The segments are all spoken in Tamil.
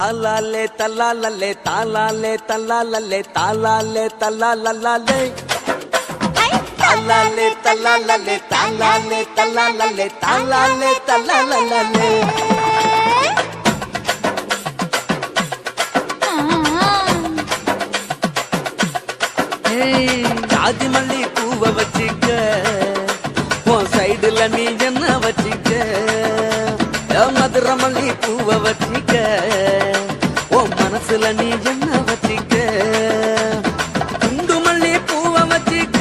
தாலாலே தல்லாலே தாலாலே தல்லாலே தாலாலே தல்லாலே தாலாலே தல்லாலே தாலாலே தல்லாலே தாலாலே தல்லாலே ஜாதி மல்லி பூவை வச்சிக்க உன் சைடுல நீ என்ன வச்சிக்க மதுரை மல்லி பூவை வச்சிக்க உன் மனசுல நீ என்ன வச்சிக்க குண்டு மல்லி பூவை வச்சிக்க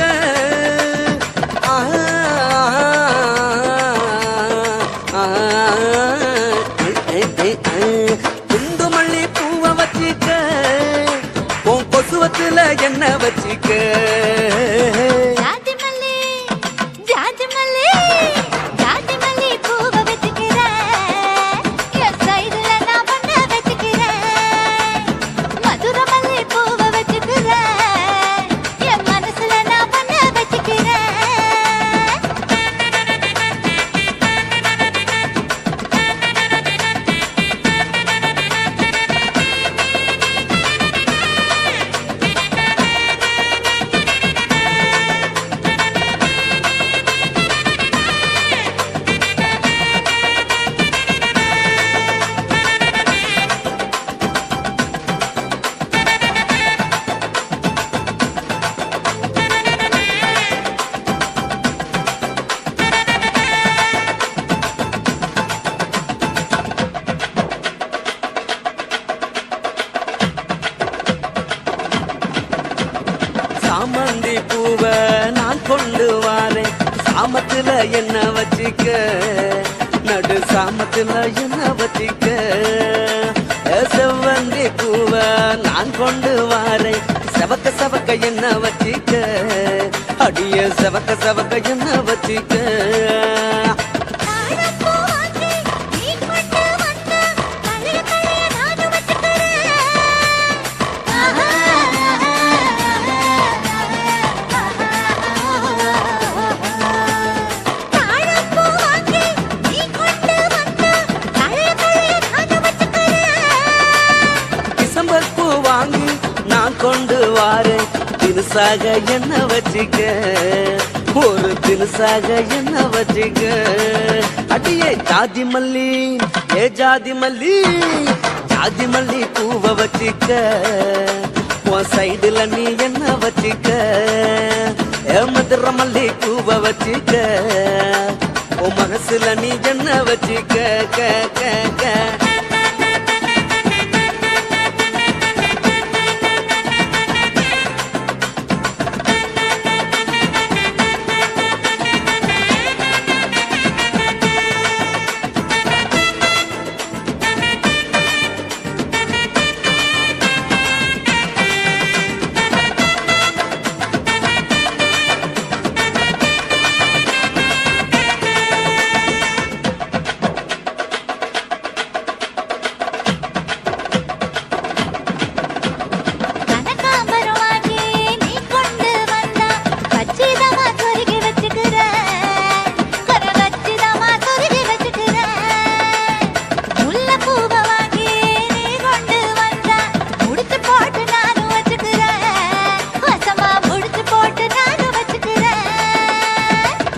குண்டு மல்லி பூவை வச்சிக்க உன் கொசுவத்துல என்ன வச்சிக்க சாமந்தி பூவை நான் கொண்டு வாரேன் சாமத்துல என்ன வச்சிக்க நடு சாமத்துல என்ன வச்சிக்க செவ்வந்தி பூவை நான் கொண்டு வாரேன் செவக்க செவக்க என்ன வச்சிக்க அடிய செவக்க செவக்க என்ன வச்சிக்க கொண்டு வாரேன் தினுசாக என்ன வச்சிக்க ஒரு தினுசாக என்ன வச்சிக்க அடியே ஜாதி மல்லி ஏ ஜாதி மல்லி ஜாதி மல்லி பூவை வச்சிக்க உன் சைடுல நீ என்ன வச்சிக்க ஏ மதுரை மல்லி பூவை வச்சிக்க உன் மனசுல நீ என்ன வச்சிக்க க க க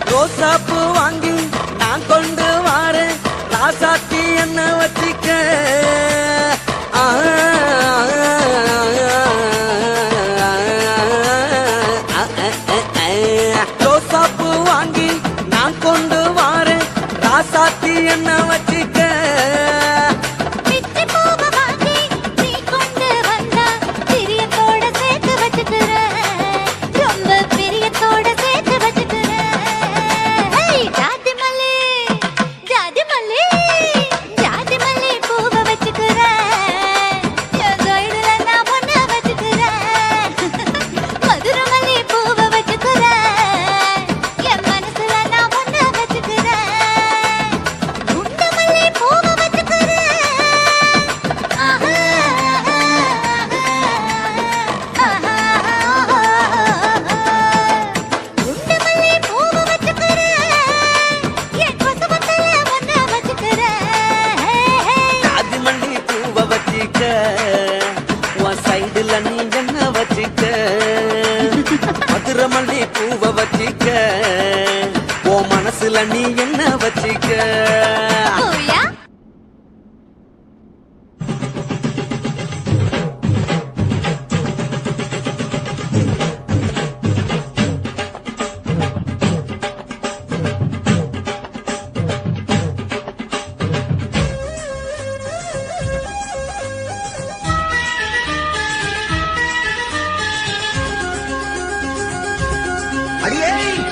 ரோசாப்பூ வாங்கி நான் கொண்டு வாரேன் ராசாத்தி என்ன வச்சிக்க ரோசாப்பூ வாங்கி நான் கொண்டு வாரேன் ராசாத்தி என்ன வச்சிக்க குண்டு மல்லி வச்சுக்க உன் சைடுல நீ என்ன வச்சுக்க மதுரை மல்லி பூவை வச்சுக்க உன் மனசுல நீ என்ன வச்சுக்க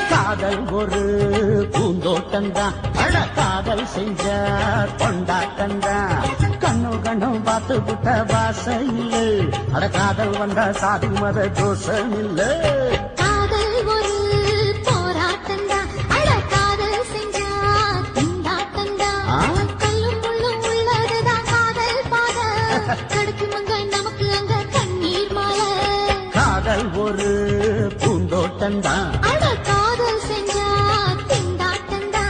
காதல் ஒரு பூந்தோட்டம்தான் அழ காதல் செஞ்ச கொண்டாட்டம்தான் கண்ணு கண்ணு பார்த்து விட்ட வாசம் இல்ல அட காதல் வந்தா சாதி மத தோஷம் இல்ல காதல் ஒரு போராட்டம்தான் அழ காதல் செஞ்ச திண்டாட்டம்தான் கல்லும் முள்ளும் உள்ளதுதான் காதல் பாத கிடைக்குமங்க நமக்கு அங்க கண்ணீர் மாலை காதல் ஒரு பூந்தோட்டம்தான் காதல் செஞ்சா திண்டாட்டந்தா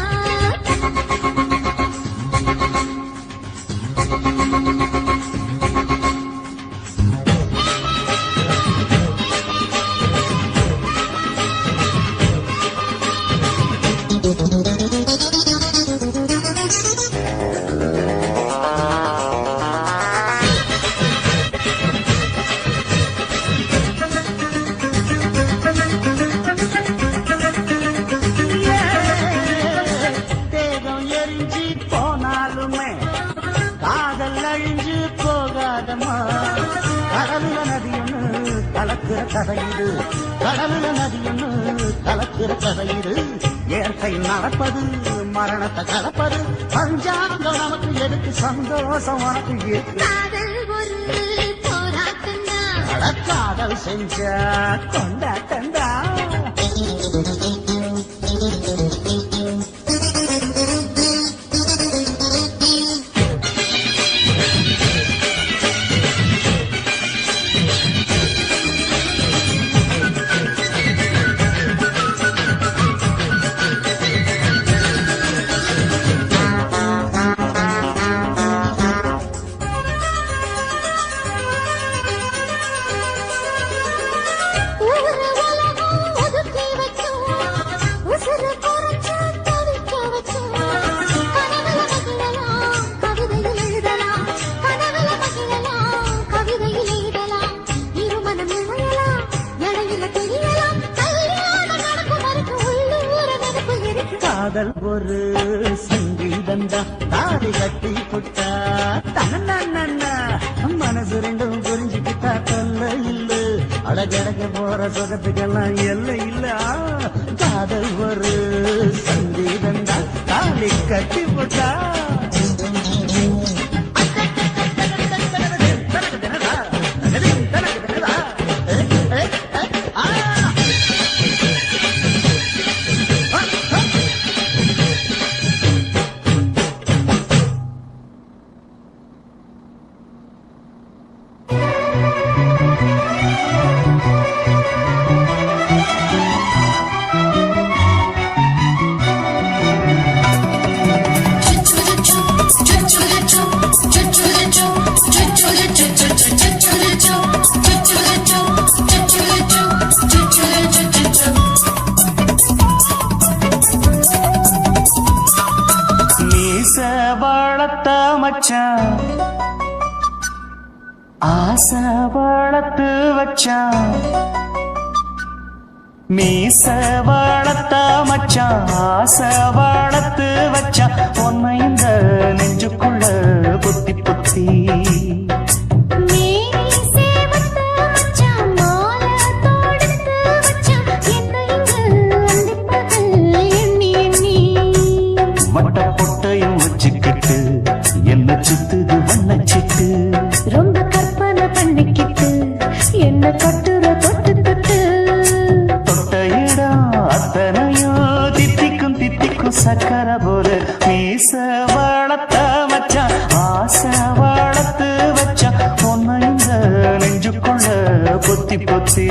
கடலுல நதியொன்னு கலக்கிற கதையிடு இயற்கை நடப்பது மரணத்தை கலப்பது பஞ்சாங்கம் நமக்கு எதுக்கு சந்தோஷம் உனக்கு காதல் செஞ்ச கொண்டாட்டந்தா காதல் ஒரு சங்கீதந்தா தாடி கட்டி புட்டா தன்னா மனசு ரெண்டும் புரிஞ்சுக்கிட்டா தொல்ல இல்ல அழகழக போற சொகத்துக்கெல்லாம் எல்லை இல்ல காதல் ஒரு சங்கீதந்தா தாடி கட்டி புட்டா வளர்த்த மச்சான் ஆசை வளர்த்து வச்சான் மீச வளர்த்த மச்சான் ஆசை வளர்த்து வச்சான் உன்னை இந்த நெஞ்சுக்குள்ள புத்தி புத்தி என்ன சுத்துது வண்ணச்சிட்டு ரொம்ப கற்பனை பண்ணிக்கிட்டு என்ன கட்டுற தொட்டு தொட்டு தொட்ட இடம் அத்தனையும் தித்திக்கும் சக்கர போல மீச வளர்த்த மச்சான் ஆசை வளர்த்து வச்சான் பொண்ணு இந்த நெஞ்சுக்குள்ள பொத்தி பொத்தி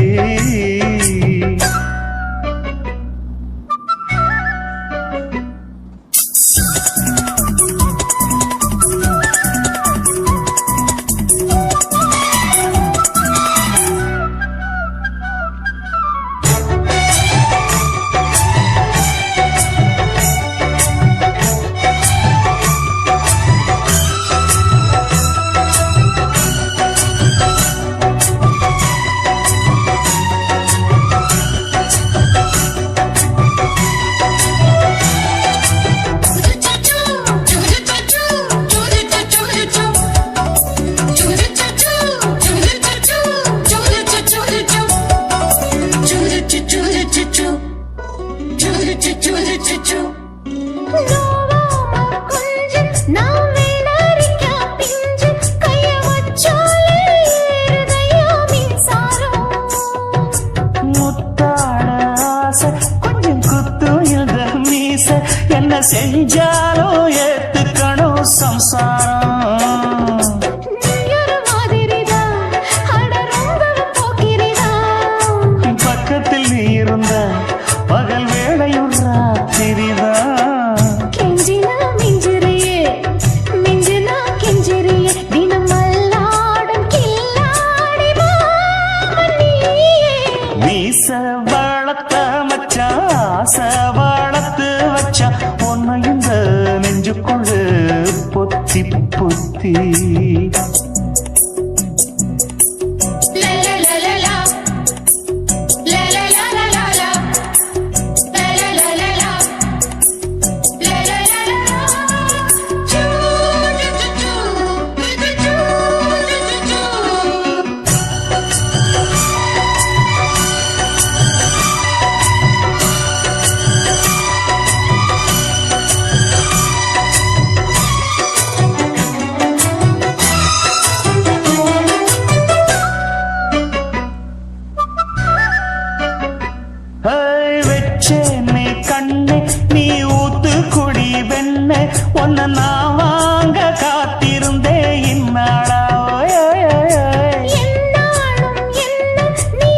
வெச்சேனே கண்ணே நீ ஊத்து குடி வெண்ணே உன்னை நான் வாங்க காத்திருந்தே இந்நாளா என்னாலும் என்ன நீ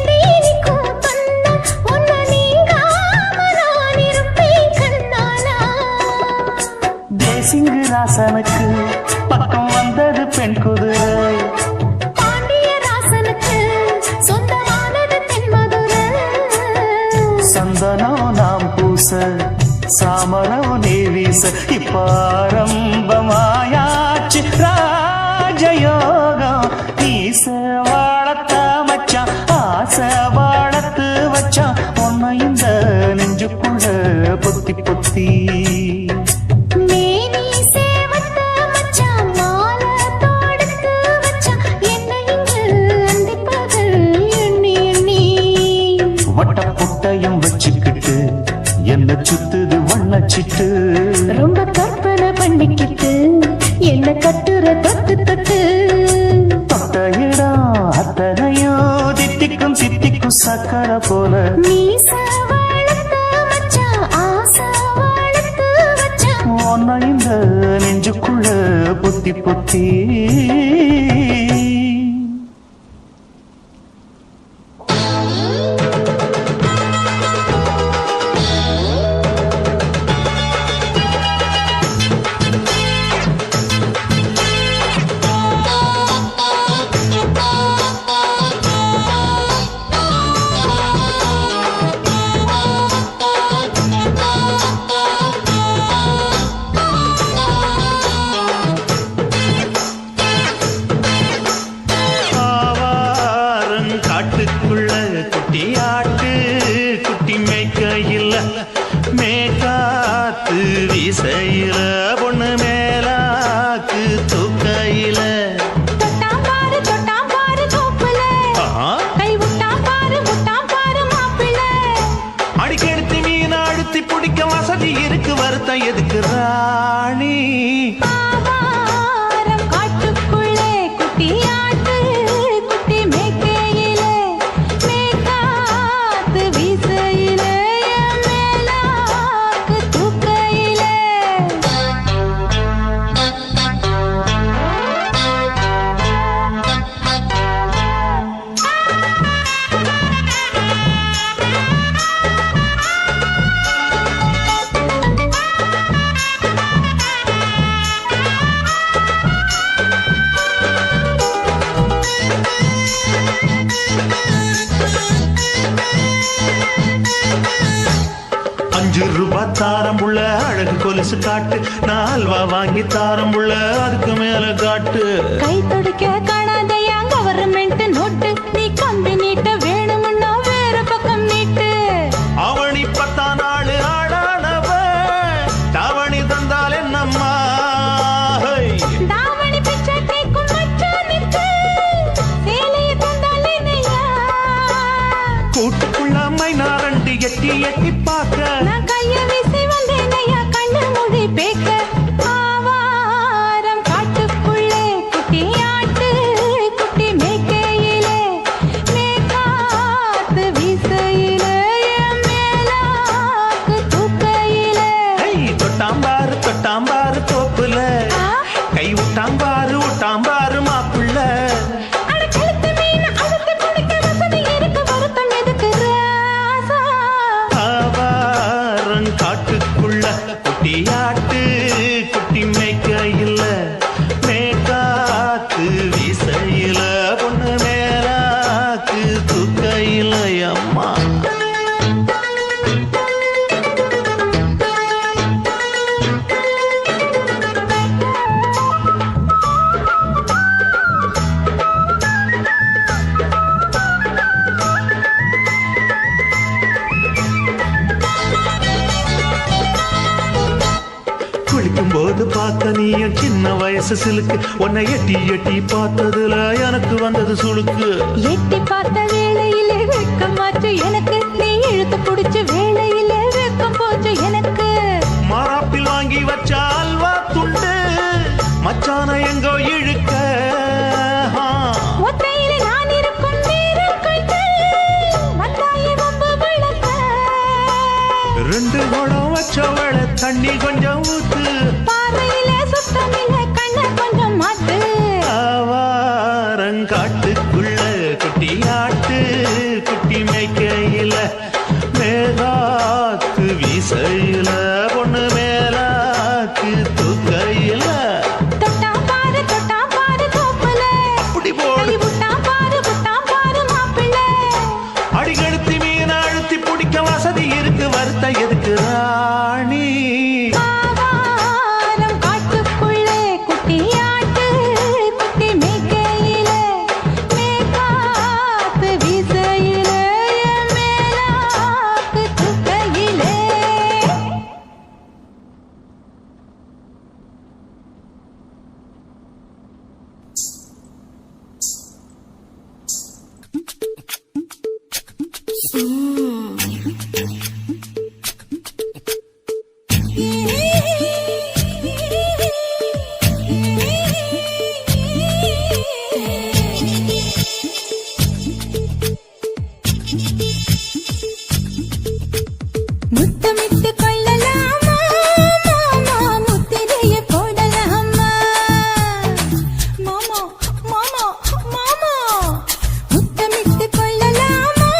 நீரிக்கும் பண்ண உன்னை நீங்காம நான் இருப்பேன் கண்ணாலா தேசிங்கு ராசனுக்கு பக்கம் வந்தது பெண் குதிரை பாண்டிய ராசனுக்கு சொந்தமானது தென்மதுரை சந்தனோ நாம் பூச சாமரோ நீ வீச இப்ப ஆரம்பமாயாச்சு ராஜயோகம் ஈச வாழத்த மச்சான் ஆசை வாழத்து வச்சான் உன்னை இந்த நெஞ்சுக்குள்ள பொத்தி பொத்தி மேனி சேவத்த மச்சான் மாலை தொடுத்து வச்சான் என்னை இங்கு அந்திப்பகல் எண்ணி எண்ணி வட்ட புட்டையும் வச்சுக்கிட்டு என்ன சுத்துது வண்ணச்சிட்டு ரொம்ப கற்பனை பண்ணிக்கிட்டு என்ன கட்டுற தொட்டு தொட்டு தொட்ட இடம் அத்தனையோ தித்திக்கும் சித்திக்கும் சக்கரை போல மீச வளர்த்த மச்சான் ஆசை வளர்த்து வச்சான் உன்னை இந்த நெஞ்சுக்குள்ள பொத்தி பொத்தி காட்டுக்குள்ள குட்டி ஆட்டு குட்டி மேய்க்கையில் மேக்காத்து வீசையில பொண்ணு மேலாக்கு தூக்கையில தொட்டாம் பாரு தோப்புல கை விட்டாம் பாரு மாப்பிள்ளை அடிக்கெடுத்து மீன் அழுத்தி பிடிக்க வசதி இருக்கு வருத்தம் எதுக்கு ராணி ஆவாரம் காட்டுக்குள்ளே குட்டியாட்டு குட்டி மேய்க்கையிலே மேய்க்காத்து வீசையிலே மேலாக்கு தூக்கையிலே ₹5 தாரம்புள்ள அழகு கொலுசு காட்டு நான் அல்வா வாங்கி தாரம்புள்ள அதுக்கு மேல காட்டு கை தொடுக்க காணாதையா கவர்மெண்ட் நோட்டு நீ கம்பி நீட்ட வேணும்னா வேற பக்கம் நீட்டு அவனி 10 நாள் ஆடானவ தாவணி தந்தால் என்னம்மா தாவணி பிச்சை கேக்கும் மச்சானுக்கு சேலைய தந்தாலே நையா கூட்டுக்குள்ள மைனாரண்டி எட்டி எட்டி பார்க்க நான் கைய வீசி வந்தேன் ஐயா கண்ணு மொழி பேக்க ஆவாரம் காட்டுக்குள்ளே குட்டியாட்டு வயசு சிலுக்கு உன்னை எட்டி எட்டி பார்த்ததுல எனக்கு வந்தது சுளுக்கு எட்டி பார்த்த வேளையிலே வெட்கமாச்சு எனக்கு நீ இழுத்து புடிச்ச வேளையிலே வெட்கம் போச்சு எனக்கு மாறாப்பில் வாங்கி வச்ச அல்வா துண்டு மச்சான எங்கோ இழுக்க ஒத்தையிலே நான் இருக்கும் நேரம் கண்டு வந்தாயே வம்பு வளர்க்க ரெண்டு குடம் வச்சவள தண்ணி கொஞ்சம் ஊத்து பார்வையிலே சுத்தமில்லை கண்ண கொஞ்சம் மாத்து ஆவாரங்காட்டுக்குள்ள குட்டி ஆட்டு குட்டி மேய்க்கையில மேலாக்கு வீசையில பொண்ணு மேலாக்கு தூக்கையில தொட்டா பாரு தோப்புல அப்படி போடு கை விட்டா பாரு மாப்பிள்ளை அடிகழுத்தி மீன் அழுத்தி பிடிக்க வசதி இருக்கு வருத்த எதுக்கு ராணி ஆவாரம் காட்டுக்குள்ளே குட்டியாட்டு குட்டி மேய்க்கையிலே மேற்காத்து வீசையிலே மேலாக்கு தூக்கையிலே முத்தமிட்டு கொள்ளலாமா மாமா முத்திரையை போடலாமா மாமா மாமா மாமா முத்தமிட்டு கொள்ளலாமா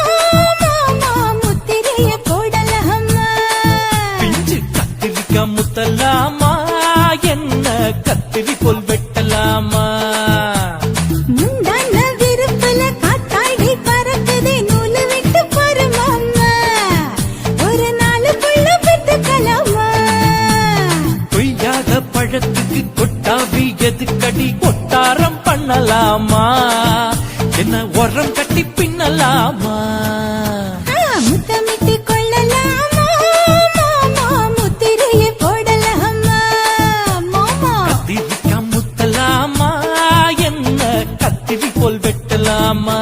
மாமா முத்திரையை போடலாமா பிஞ்சு கத்திரிக்க முத்தலாமா என்ன கத்திரி போல் வெட்டலாமா முந்தான விருப்பல காத்தாடி பறக்குதே நூலு விட்டு பாரு மாமா ஒரு நாளுக்குள்ள பெற்றுக்கலாமா கொய்யாத பழத்துக்கு கொட்டாவி எதுக்கடி கொட்டாரம் பண்ணலாமா என்ன உரம் கட்டி பின்னலாமா முத்தமிட்டு கொள்ளலாமா மாமா முத்திரையை போடலாமா மாமா கத்திரிக்க முத்தலாமா என்ன கத்திரி போல் வெட்டலாமா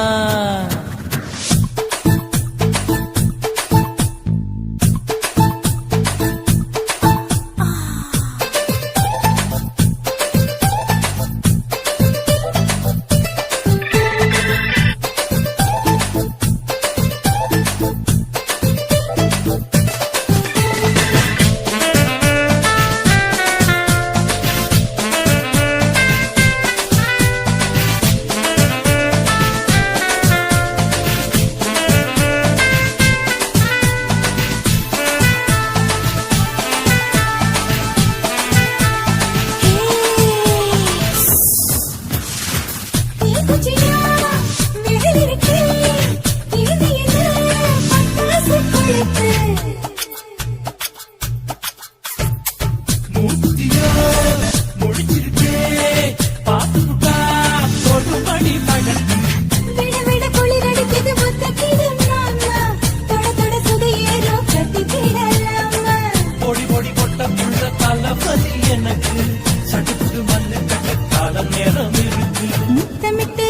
முத்தமிட்டு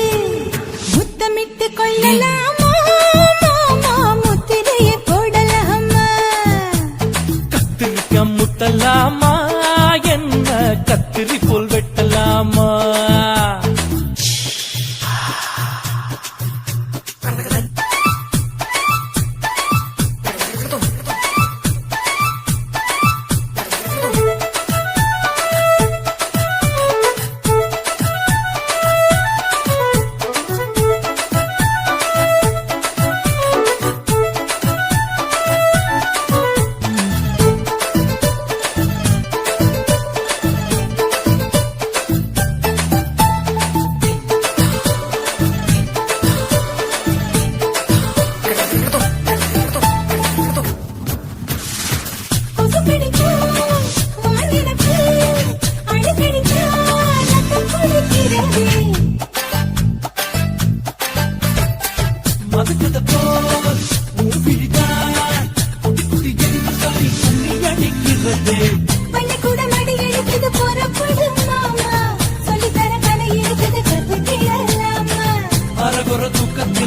முத்தமிட்டு கொள்ளலாம்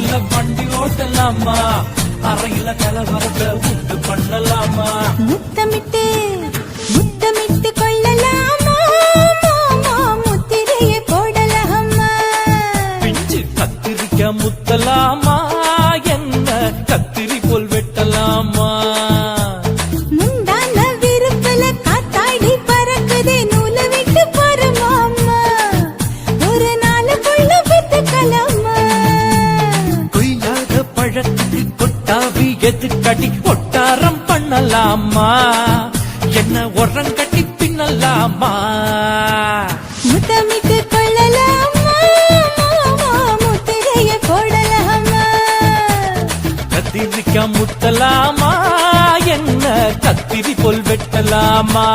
கார்ல வண்டி ஓட்டலாமா, அறையில கலவரத்தை உண்டு பண்ணலாமா, முத்தமிட்டு முத்தமிட்டு கொள்ளலாமா, மாமா முத்திரையை போடலாமா, பிஞ்சு கத்திரிக்க முத்தலாமா, என்ன கத்திரி போல் வெட்டலாமா, முந்தான விருப்பல காத்தாடி பறக்குதே நூலை விட்டு பரமாமா, ஒரு நாளுக்குள்ள வித்துக்கலாமா, கொய்யாத பழத்துக்கு கொட்டாவி எதுக்கடி ஒட்டாரம் பண்ணலாமா, என்ன உரங்கட்டி பின்னலாமா, முத்தமிட்டு கொள்ளலாமா, மாமா முத்திரையை போடலாமா, கத்திரிக்க முத்தலாமா, என்ன கத்திரி போல் வெட்டலாமா.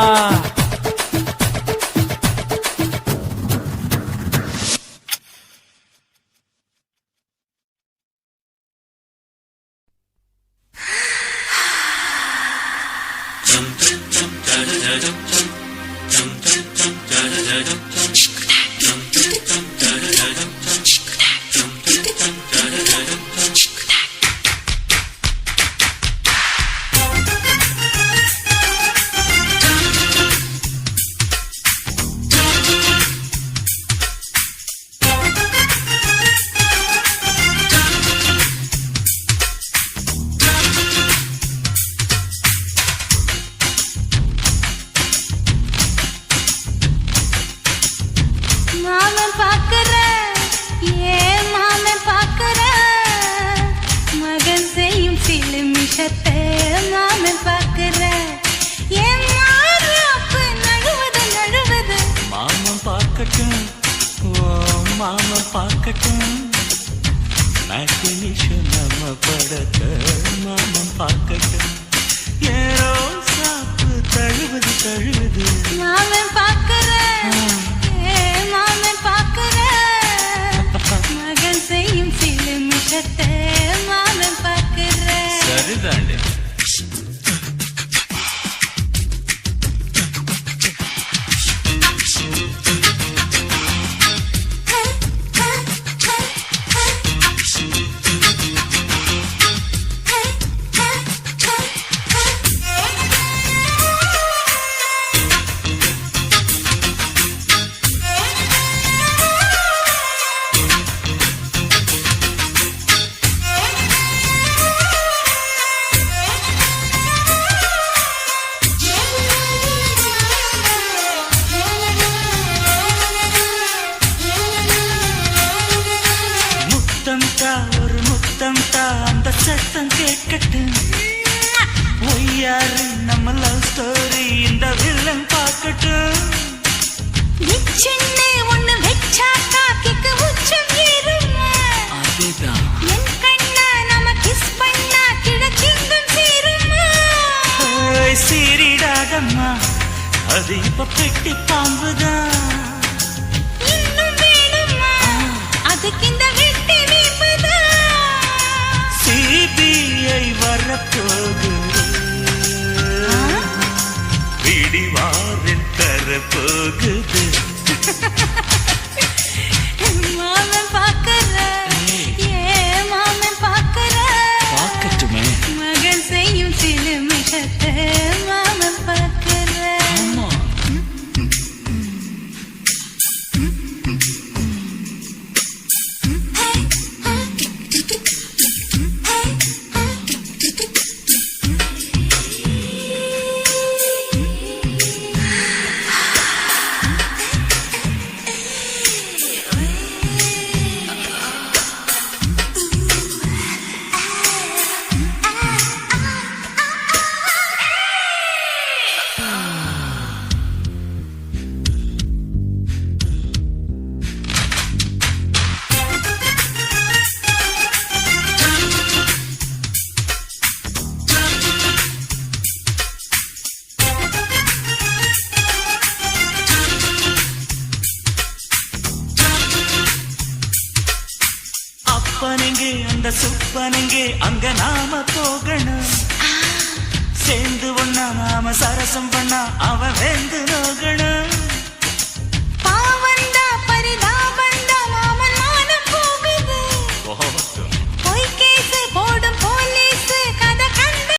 மாமன் பாக்குற ஏன் மாமன் பாக்குற, மகன் செய்யும் சில மிஷத்தை மாமன் பாக்குற, ஏன் மாறாப்பு நழுவது நழுவது, மாமன் பார்க்கட்டும், ஓ மாமன் பார்க்கட்டும், மேட்டினிஷன் நம்ம படத்த மாமன் பார்க்கட்டும், ஏரோ சாப்பு தழுவது தழுவது, மாமன் பாக்குற ஏன் மாமன் பாக்குற, மகன் செய்யும் சில மிஷத்தை மாமன் பாக்குற, சரிதாண்டி. ஒரு முத்தம் தா, அந்த சத்தம் கேட்கட்டும், ஒய்யாரு நம்ம லவ் ஸ்டோரி இந்த வில்லன் பார்க்கட்டும், சின்ன ஒண்ணு வெச்சா காக்கிக்கு உச்சம் ஏறுமா, அதுதான் என் கண்ணா நம்ம கிஸ் பண்ணா கிழச்சிங்கும் சேருமா, சீரிடாதம்மா அது இப்ப பெட்டி பாம்புதான், இன்னும் வேணுமா அதுக்கு இந்த வெட்டி வீம்புதான், சிபிஐ வரப்போகுது, பிடிவாரில் தரப்போகுது, மாமன் பாக்குற ஏன் மாமன் பாக்குற, பார்க்கட்டுமே. மகன் செய்யும் சில மிஷத்தை மாமன் பாக்குற, ஆமா. அப்பனெங்கே அந்த சுப்பனெங்கே அங்க நாம போகணும், சேர்ந்து ஒண்ணா நாம சரசம் பண்ணா அவன் வெந்து நோகணும்,